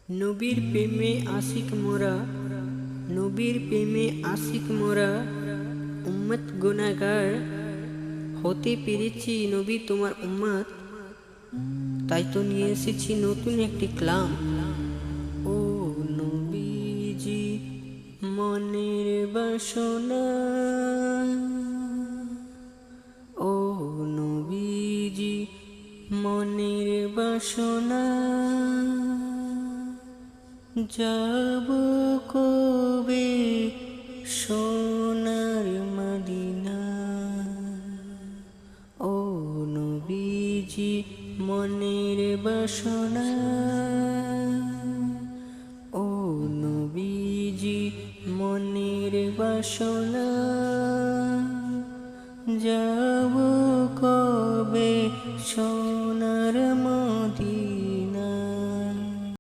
নবীর প্রেমে আশিক মোরা, নবীর প্রেমে আশিক মোরা, উম্মত গুনাহগার হতে পেরেছি নবী তোমার উম্মত। তাই তো নিয়ে এসেছি নতুন একটি কালাম। ও নবীজি মনের বাসনা, ও নবীজি মনের বাসনা, যাব কবে সোনার মদিনা। ও নবীজি মনের বাসনা, ও নবীজি মনের বাসনা,